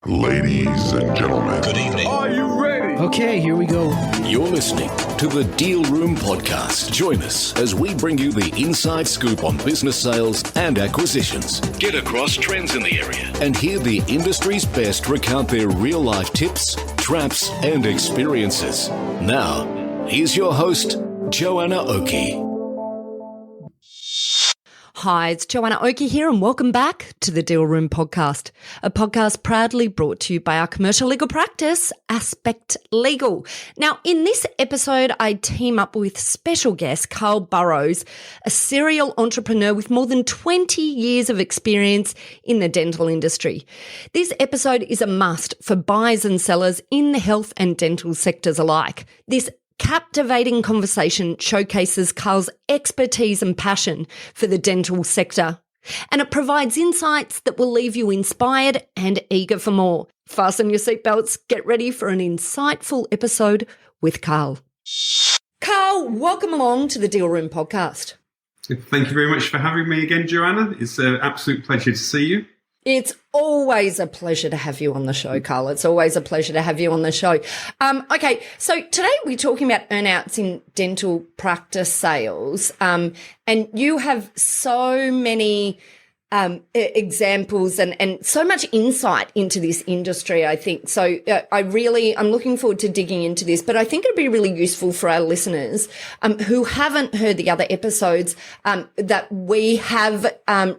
Ladies and gentlemen, Good evening. Are you ready? Okay, here we go. You're listening to the Deal Room Podcast. Join us as we bring you the inside scoop on business sales and acquisitions. Get across trends in the area and hear the industry's best recount their real-life tips, traps, and experiences. Now, here's your host, Joanna Oakey. Hi, it's Joanna Oakey here and welcome back to the Deal Room Podcast, a podcast proudly brought to you by our commercial legal practice, Aspect Legal. Now, in this episode, I team up with special guest Carl Burroughs, a serial entrepreneur with more than 20 years of experience in the dental industry. This episode is a must for buyers and sellers in the health and dental sectors alike. This captivating conversation showcases Carl's expertise and passion for the dental sector, and it provides insights that will leave you inspired and eager for more. Fasten your seatbelts, get ready for an insightful episode with Carl. Carl, welcome along to the Deal Room Podcast. Thank you very much for having me again, Joanna. It's an absolute pleasure to see you. It's always a pleasure to have you on the show, Carl. It's always a pleasure to have you on the show. Okay, so today we're talking about earnouts in dental practice sales, and you have so many examples and so much insight into this industry, I think. So I'm looking forward to digging into this, but I think it'd be really useful for our listeners who haven't heard the other episodes that we have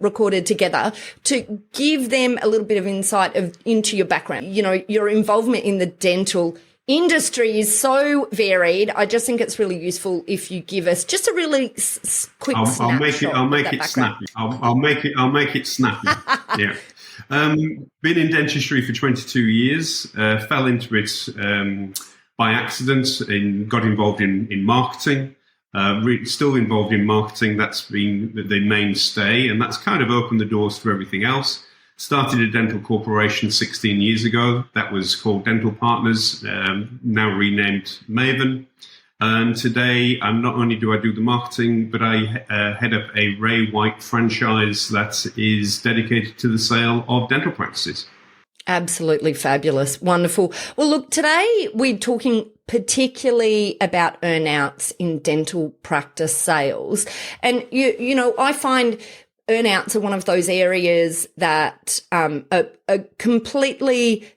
recorded together, to give them a little bit of insight into your background. You know, your involvement in the dental industry is so varied. I just think it's really useful if you give us just a really quick snapshot. I'll make it snappy. I'll make it snappy. Yeah. Been in dentistry for 22 years. Fell into it by accident and got involved in marketing. Still involved in marketing. That's been the mainstay, and that's kind of opened the doors to everything else. Started a dental corporation 16 years ago. That was called Dental Partners, now renamed Maven. And today, not only do I do the marketing, but I head up a Ray White franchise that is dedicated to the sale of dental practices. Absolutely fabulous. Wonderful. Well, look, today we're talking particularly about earnouts in dental practice sales. And, you know, I find earnouts are one of those areas that are completely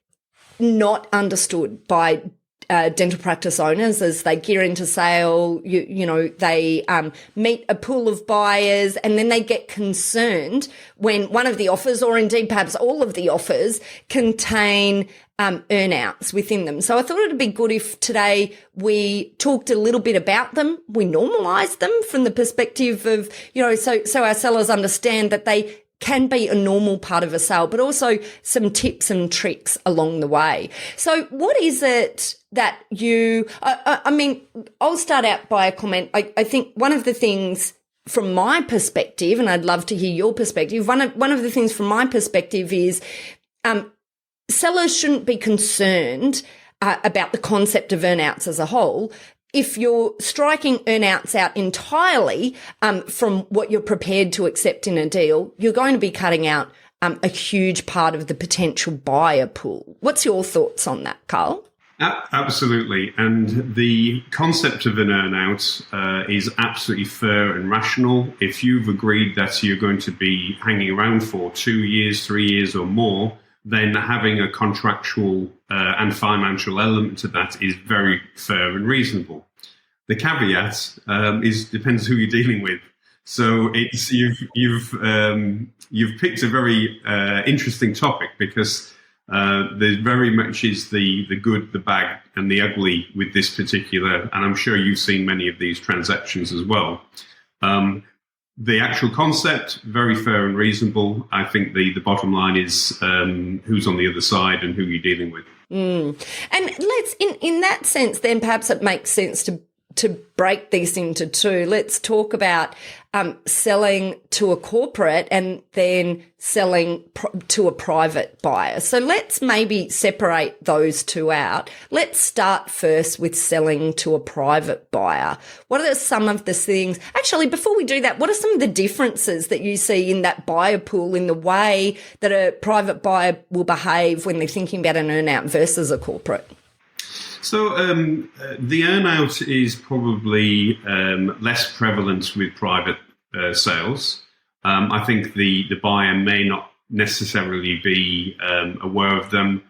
not understood by dental practice owners as they gear into sale. You know, they meet a pool of buyers and then they get concerned when one of the offers, or indeed perhaps all of the offers, contain earnouts within them. So I thought it'd be good if today we talked a little bit about them. We normalised them from the perspective of, you know, so our sellers understand that they can be a normal part of a sale, but also some tips and tricks along the way. So what is it that I mean, I'll start out by a comment. I think one of the things from my perspective, and I'd love to hear your perspective, one of the things from my perspective is sellers shouldn't be concerned about the concept of earnouts as a whole. If you're striking earnouts out entirely from what you're prepared to accept in a deal, you're going to be cutting out a huge part of the potential buyer pool. What's your thoughts on that, Carl? Absolutely. And the concept of an earnout is absolutely fair and rational. If you've agreed that you're going to be hanging around for 2 years, 3 years or more, then having a contractual and financial element to that is very fair and reasonable. The caveat depends who you're dealing with. So it's you've picked a very interesting topic, because there very much is the good, the bad, and the ugly with this particular, and I'm sure you've seen many of these transactions as well. The actual concept, very fair and reasonable. I think the bottom line is who's on the other side and who you're dealing with. And let's, in that sense, then perhaps it makes sense to to break these into two, let's talk about selling to a corporate and then selling to a private buyer. So let's maybe separate those two out. Let's start first with selling to a private buyer. What are some of the things? Actually, before we do that, what are some of the differences that you see in that buyer pool in the way that a private buyer will behave when they're thinking about an earnout versus a corporate? So the earnout is probably less prevalent with private sales. I think the buyer may not necessarily be aware of them.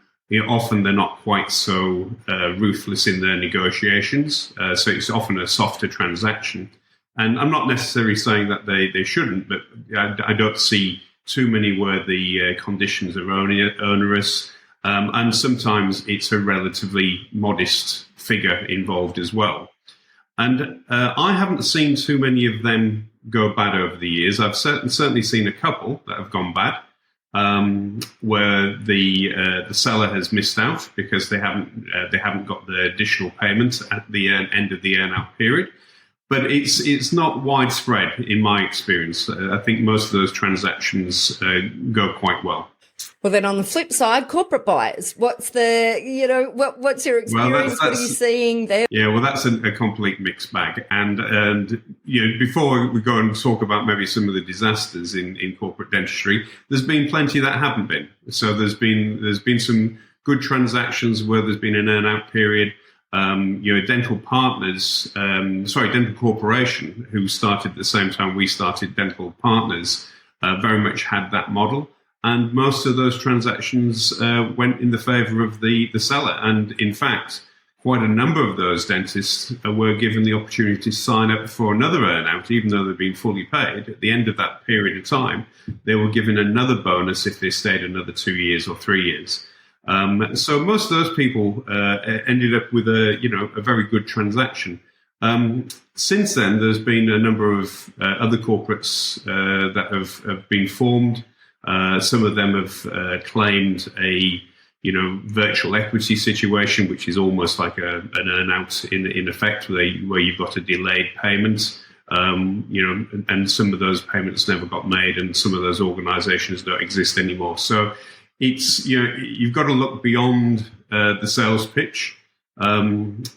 Often they're not quite so ruthless in their negotiations, so it's often a softer transaction. And I'm not necessarily saying that they shouldn't, but I don't see too many where the conditions are onerous. And sometimes it's a relatively modest figure involved as well. And I haven't seen too many of them go bad over the years. I've certainly seen a couple that have gone bad, where the seller has missed out because they haven't got the additional payment at the end of the earnout period. But it's not widespread in my experience. I think most of those transactions go quite well. Well, then on the flip side, corporate buyers, what's the, what's your experience? What are you seeing there? Yeah, well, that's a complete mixed bag. And before we go and talk about maybe some of the disasters in corporate dentistry, there's been plenty that haven't been. So there's been some good transactions where there's been an earnout period. Dental Corporation, who started at the same time we started Dental Partners, very much had that model. And most of those transactions went in the favour of the seller. And in fact, quite a number of those dentists were given the opportunity to sign up for another earnout, even though they'd been fully paid. At the end of that period of time, they were given another bonus if they stayed another 2 years or 3 years. So most of those people ended up with a very good transaction. Since then, there's been a number of other corporates that have been formed. Some of them have claimed a virtual equity situation, which is almost like an earnout in effect, where you've got a delayed payment. And some of those payments never got made, and some of those organisations don't exist anymore. So it's you've got to look beyond the sales pitch. And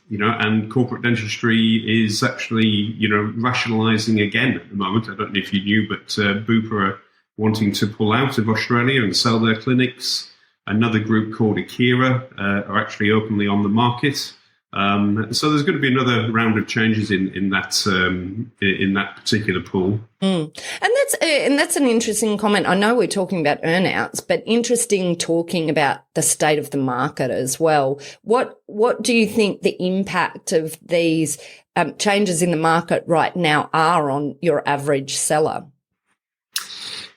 corporate dentistry is actually rationalising again at the moment. I don't know if you knew, but Bupa are wanting to pull out of Australia and sell their clinics. Another group called Akira are actually openly on the market. So there's going to be another round of changes in that particular pool. And that's an interesting comment. I know we're talking about earnouts, but interesting talking about the state of the market as well. What do you think the impact of these changes in the market right now are on your average seller?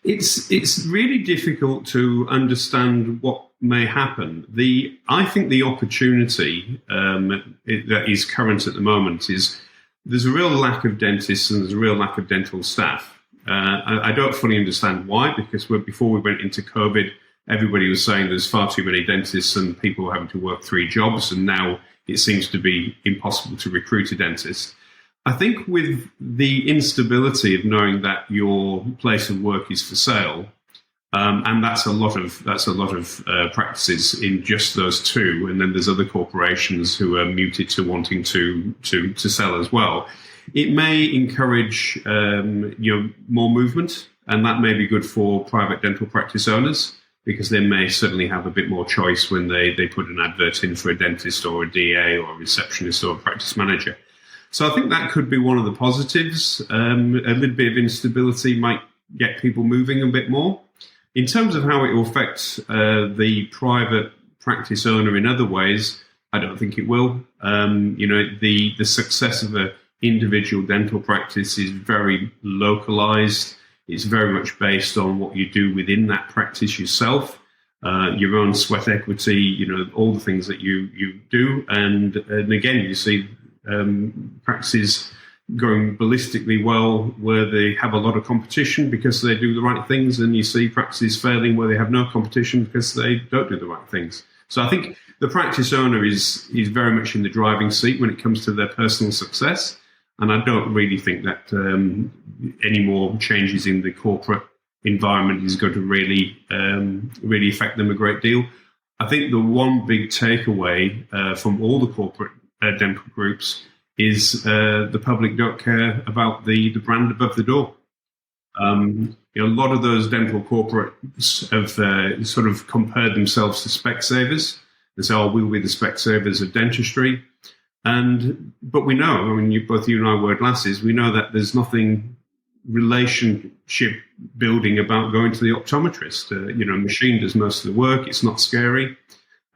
It's really difficult to understand what may happen. I think the opportunity that is current at the moment is there's a real lack of dentists and there's a real lack of dental staff. I don't fully understand why, because before we went into COVID, everybody was saying there's far too many dentists and people were having to work 3 jobs, and now it seems to be impossible to recruit a dentist. I think with the instability of knowing that your place of work is for sale, and that's a lot of practices in just those two, and then there's other corporations who are muted to wanting to sell as well. It may encourage more movement, and that may be good for private dental practice owners, because they may certainly have a bit more choice when they put an advert in for a dentist or a DA or a receptionist or a practice manager. So I think that could be one of the positives. A little bit of instability might get people moving a bit more. In terms of how it will affect the private practice owner in other ways, I don't think it will. The success of an individual dental practice is very localized. It's very much based on what you do within that practice yourself, your own sweat equity, all the things that you do. And again, you see practices going ballistically well where they have a lot of competition because they do the right things, and you see practices failing where they have no competition because they don't do the right things. So I think the practice owner is very much in the driving seat when it comes to their personal success. And I don't really think that any more changes in the corporate environment is going to really affect them a great deal. I think the one big takeaway from all the corporate dental groups is the public don't care about the brand above the door. A lot of those dental corporates have sort of compared themselves to Specsavers. They say, "Oh, we'll be the Specsavers of dentistry." But we know, I mean, both you and I wear glasses. We know that there's nothing relationship building about going to the optometrist. Machine does most of the work. It's not scary,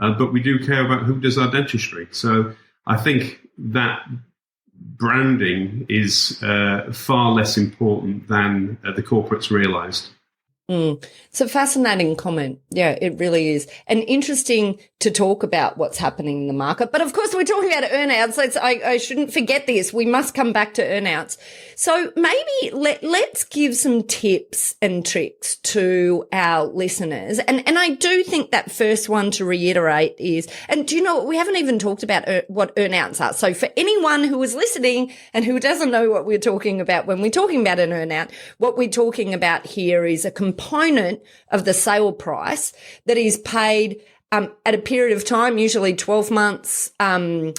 but we do care about who does our dentistry. So I think that branding is far less important than the corporates realised. It's a fascinating comment. Yeah, it really is. And interesting to talk about what's happening in the market. But of course, we're talking about earnouts. I shouldn't forget this. We must come back to earnouts. So maybe let's give some tips and tricks to our listeners. And I do think that first one to reiterate is, and do you know, we haven't even talked about what earnouts are. So for anyone who is listening and who doesn't know what we're talking about when we're talking about an earnout, what we're talking about here is a component of the sale price that is paid at a period of time, usually 12 months, 2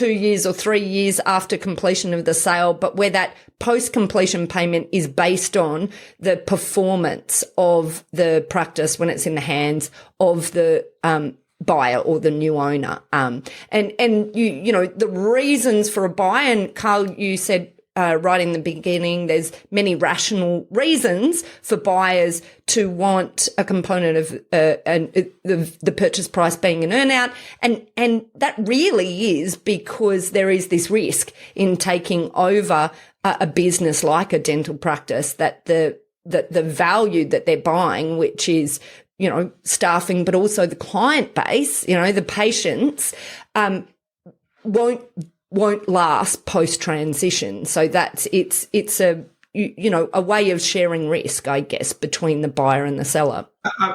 years or 3 years after completion of the sale, but where that post-completion payment is based on the performance of the practice when it's in the hands of the buyer or the new owner. And you know, the reasons for a buy, and Carl, you said right in the beginning, there's many rational reasons for buyers to want a component of the purchase price being an earnout, and that really is because there is this risk in taking over a business like a dental practice, that the value that they're buying, which is, you know, staffing, but also the client base, you know, the patients, won't last post transition. So it's a, you know, a way of sharing risk, I guess, between the buyer and the seller.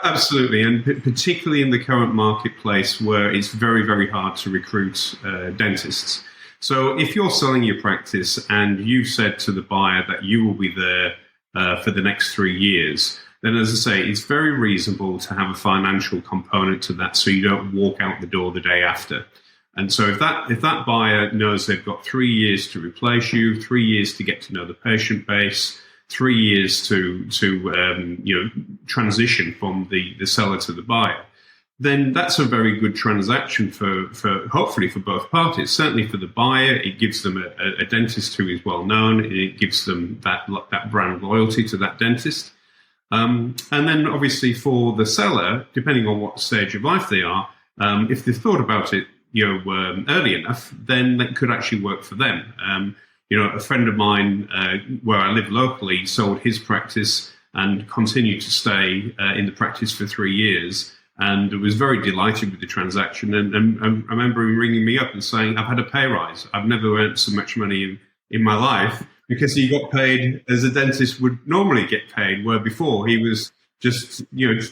Absolutely, and particularly in the current marketplace where it's very, very hard to recruit dentists. So if you're selling your practice and you've said to the buyer that you will be there for the next 3 years, then, as I say, it's very reasonable to have a financial component to that, so you don't walk out the door the day after. And so if that buyer knows they've got 3 years to replace you, 3 years to get to know the patient base, 3 years to transition from the seller to the buyer, then that's a very good transaction for hopefully for both parties. Certainly for the buyer, it gives them a dentist who is well known, and it gives them that brand loyalty to that dentist. And then obviously for the seller, depending on what stage of life they are, if they've thought about it early enough, then that could actually work for them. A friend of mine where I live locally sold his practice and continued to stay in the practice for 3 years, and was very delighted with the transaction. And I remember him ringing me up and saying, "I've had a pay rise. I've never earned so much money in my life," because he got paid as a dentist would normally get paid, where before he was just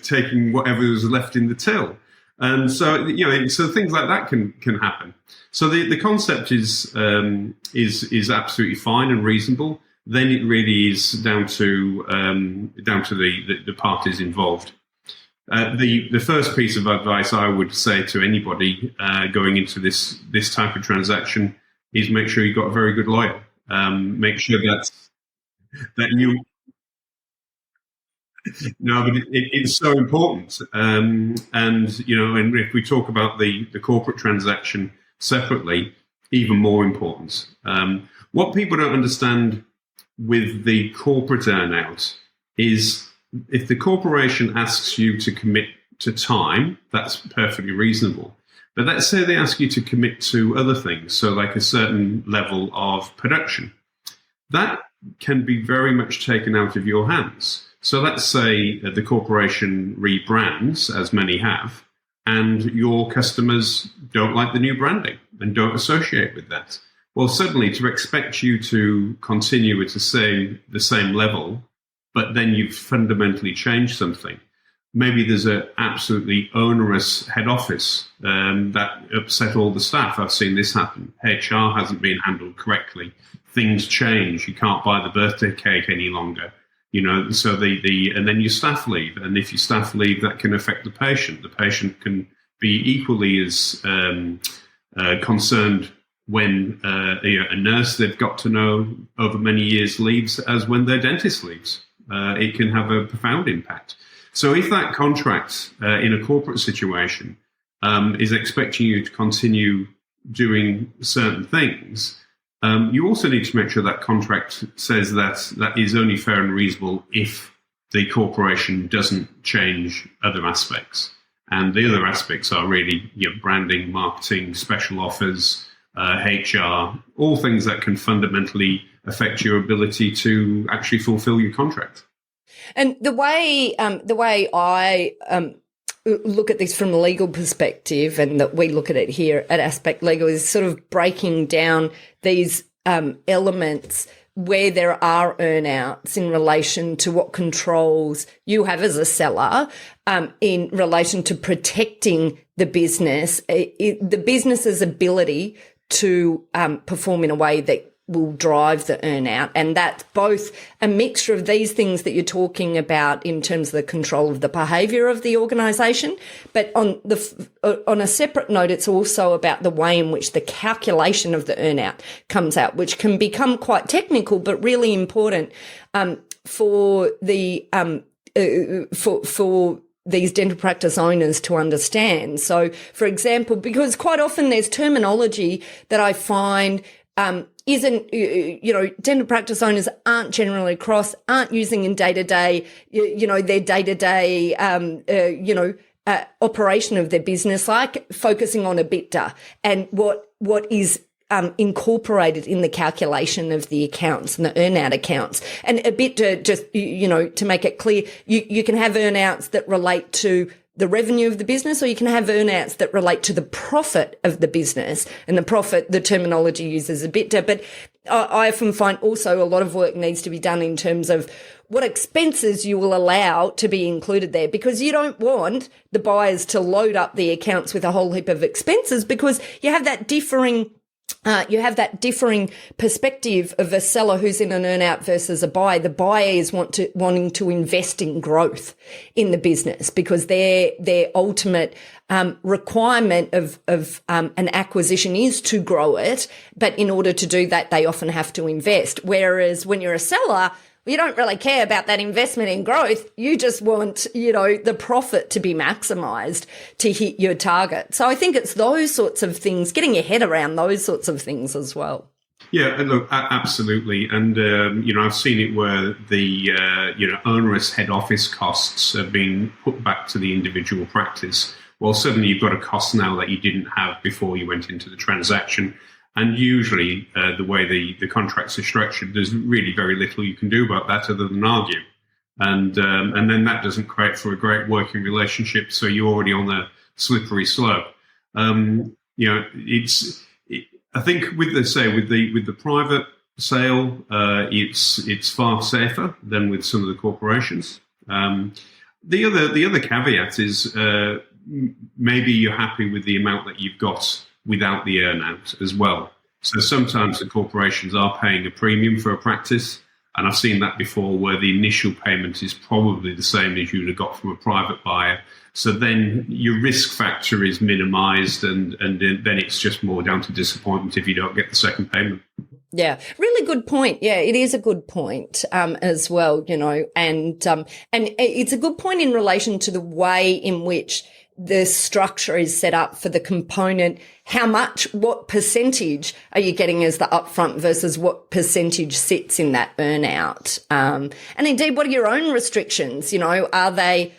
taking whatever was left in the till. And so, so things like that can happen. So the concept is absolutely fine and reasonable. Then it really is down to the parties involved. The first piece of advice I would say to anybody going into this type of transaction is make sure you've got a very good lawyer. Make sure that you. No, but it's so important. And if we talk about the corporate transaction separately, even more important. What people don't understand with the corporate earnout is if the corporation asks you to commit to time, that's perfectly reasonable. But let's say they ask you to commit to other things, so like a certain level of production. That can be very much taken out of your hands. So let's say the corporation rebrands, as many have, and your customers don't like the new branding and don't associate with that. Well, suddenly to expect you to continue at the same level, but then you've fundamentally changed something, maybe there's an absolutely onerous head office that upset all the staff. I've seen this happen. HR hasn't been handled correctly. Things change. You can't buy the birthday cake any longer. So and then your staff leave. And if your staff leave, that can affect the patient. The patient can be equally as concerned when a nurse they've got to know over many years leaves as when their dentist leaves. It can have a profound impact. So if that contract in a corporate situation is expecting you to continue doing certain things, you also need to make sure that contract says that is only fair and reasonable if the corporation doesn't change other aspects. And the other aspects are really branding, marketing, special offers, HR, all things that can fundamentally affect your ability to actually fulfill your contract. And the way I look at this from a legal perspective, and that we look at it here at Aspect Legal, is sort of breaking down these elements where there are earnouts in relation to what controls you have as a seller in relation to protecting the business, the business's ability to perform in a way that will drive the earnout. And that's both a mixture of these things that you're talking about in terms of the control of the behaviour of the organisation. But on a separate note, it's also about the way in which the calculation of the earnout comes out, which can become quite technical, but really important for the for these dental practice owners to understand. So, for example, because quite often there's terminology that I find isn't, dental practice owners aren't generally aren't using in day-to-day, their day-to-day, operation of their business, like focusing on EBITDA and what is incorporated in the calculation of the accounts and the earnout accounts. And a bit to just, to make it clear, you can have earnouts that relate to the revenue of the business, or you can have earnouts that relate to the profit of the business. And the profit, the terminology uses EBITDA. But I often find also a lot of work needs to be done in terms of what expenses you will allow to be included there, because you don't want the buyers to load up the accounts with a whole heap of expenses, because you have that differing perspective of a seller who's in an earnout versus a buyer. The buyer is wanting to invest in growth in the business, because their ultimate requirement of an acquisition is to grow it. But in order to do that, they often have to invest. Whereas when you're a seller, you don't really care about that investment in growth. You just want, the profit to be maximised to hit your target. So I think it's those sorts of things, getting your head around those sorts of things as well. Yeah, look, absolutely. And, I've seen it where the, onerous head office costs have been put back to the individual practice. Well, suddenly you've got a cost now that you didn't have before you went into the transaction. And usually the way the contracts are structured, there's really very little you can do about that other than argue. And then that doesn't create for a great working relationship. So you're already on a slippery slope. I think with the private sale, it's far safer than with some of the corporations. The other caveat is maybe you're happy with the amount that you've got without the earnout as well. So sometimes the corporations are paying a premium for a practice, and I've seen that before, where the initial payment is probably the same as you'd have got from a private buyer. So then your risk factor is minimised, and then it's just more down to disappointment if you don't get the second payment. Yeah, really good point. Yeah, it is a good point as well, and it's a good point in relation to the way in which the structure is set up for the component. What percentage are you getting as the upfront versus what percentage sits in that earnout? And indeed, what are your own restrictions? Are they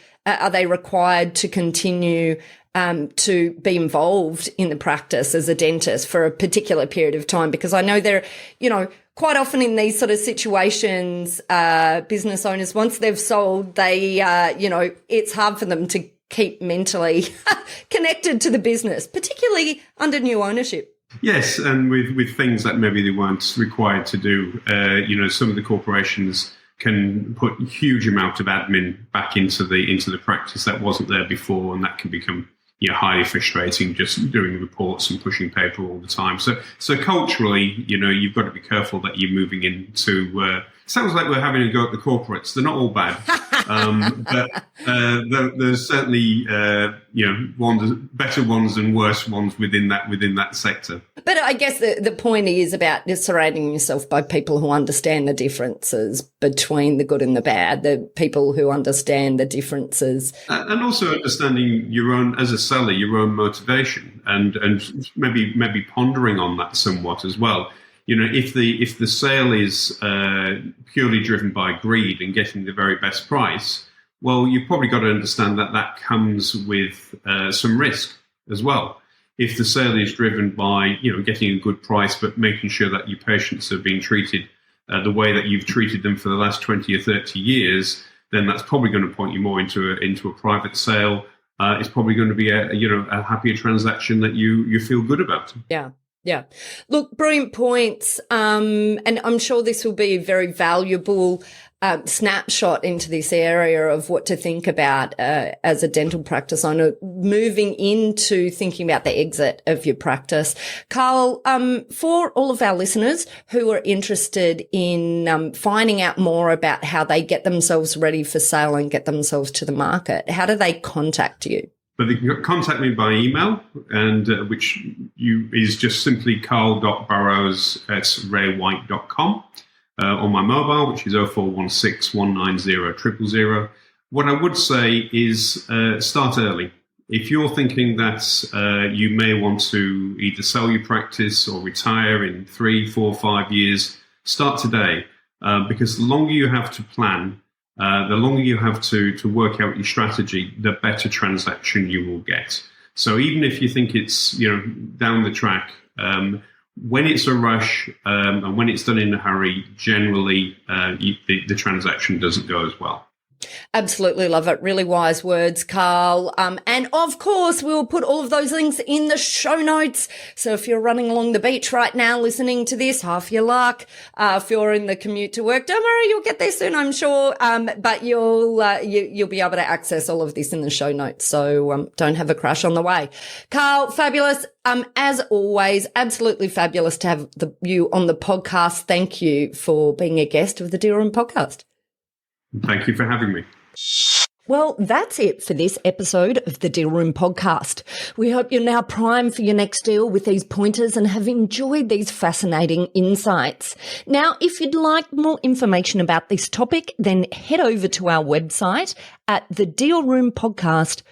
required to continue to be involved in the practice as a dentist for a particular period of time? Because I know quite often in these sort of situations, business owners, once they've sold, they, it's hard for them to keep mentally connected to the business, particularly under new ownership. Yes, and with things that maybe they weren't required to do. Some of the corporations can put a huge amount of admin back into the practice that wasn't there before, and that can become highly frustrating, just doing reports and pushing paper all the time. So culturally, you've got to be careful that you're moving into. Sounds like we're having a go at the corporates. They're not all bad, but there's certainly better ones and worse ones within that sector. But I guess the point is about just surrounding yourself by people who understand the differences between the good and the bad, the people who understand the differences. And also understanding your own, as a seller, your own motivation and maybe pondering on that somewhat as well. If the sale is purely driven by greed and getting the very best price, well, you've probably got to understand that comes with some risk as well. If the sale is driven by getting a good price but making sure that your patients are being treated the way that you've treated them for the last 20 or 30 years, then that's probably going to point you more into a private sale. It's probably going to be a happier transaction that you feel good about. Yeah. Yeah. Look, brilliant points. And I'm sure this will be a very valuable snapshot into this area of what to think about as a dental practice owner, moving into thinking about the exit of your practice. Carl, for all of our listeners who are interested in finding out more about how they get themselves ready for sale and get themselves to the market, how do they contact you? But they can contact me by email, and which is just simply carl.burroughs@raywhite.com, on my mobile, which is 0416 190 000. What I would say is start early. If you're thinking that you may want to either sell your practice or retire in 3, 4, 5 years, start today, because the longer you have to plan, the longer you have to work out your strategy, the better transaction you will get. So even if you think it's down the track, when it's a rush and when it's done in a hurry, generally the transaction doesn't go as well. Absolutely love it. Really wise words, Carl. And of course, we will put all of those links in the show notes. So if you're running along the beach right now listening to this, half your luck. If you're in the commute to work, don't worry, you'll get there soon, I'm sure. But you'll be able to access all of this in the show notes. So don't have a crash on the way. Carl, fabulous. As always, absolutely fabulous to have you on the podcast. Thank you for being a guest of the Deal Room podcast. Thank you for having me. Well, that's it for this episode of the Deal Room podcast. We hope you're now primed for your next deal with these pointers and have enjoyed these fascinating insights. Now, if you'd like more information about this topic, then head over to our website at thedealroompodcast.com,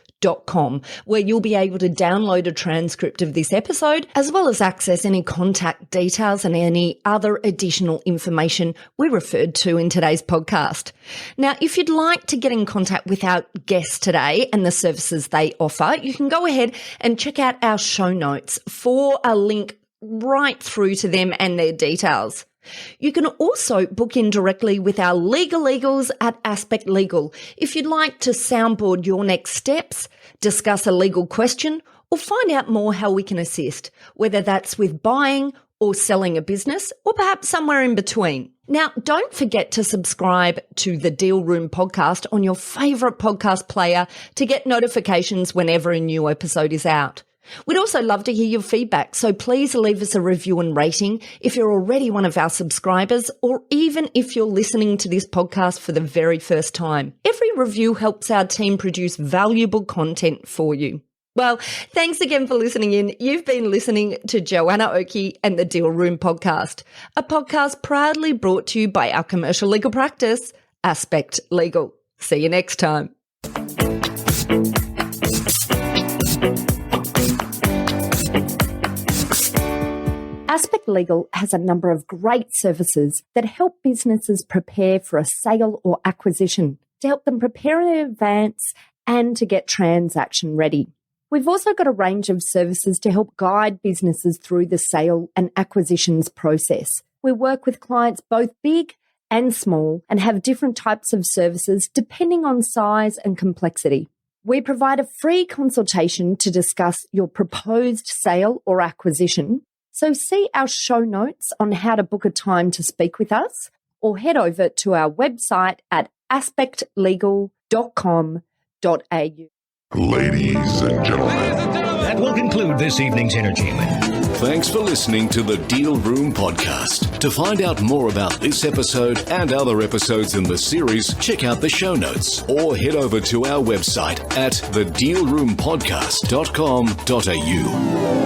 where you'll be able to download a transcript of this episode, as well as access any contact details and any other additional information we referred to in today's podcast. Now, if you'd like to get in contact with our guests today and the services they offer, you can go ahead and check out our show notes for a link right through to them and their details. You can also book in directly with our legal eagles at Aspect Legal if you'd like to soundboard your next steps, discuss a legal question, or find out more how we can assist, whether that's with buying or selling a business, or perhaps somewhere in between. Now, don't forget to subscribe to the Deal Room podcast on your favourite podcast player to get notifications whenever a new episode is out. We'd also love to hear your feedback, so please leave us a review and rating if you're already one of our subscribers, or even if you're listening to this podcast for the very first time. Every review helps our team produce valuable content for you. Well, thanks again for listening in. You've been listening to Joanna Oakey and the Deal Room podcast, a podcast proudly brought to you by our commercial legal practice, Aspect Legal. See you next time. Aspect Legal has a number of great services that help businesses prepare for a sale or acquisition, to help them prepare in advance and to get transaction ready. We've also got a range of services to help guide businesses through the sale and acquisitions process. We work with clients both big and small and have different types of services depending on size and complexity. We provide a free consultation to discuss your proposed sale or acquisition. So see our show notes on how to book a time to speak with us, or head over to our website at aspectlegal.com.au. Ladies and gentlemen. That will conclude this evening's entertainment. Thanks for listening to the Deal Room Podcast. To find out more about this episode and other episodes in the series, check out the show notes or head over to our website at thedealroompodcast.com.au.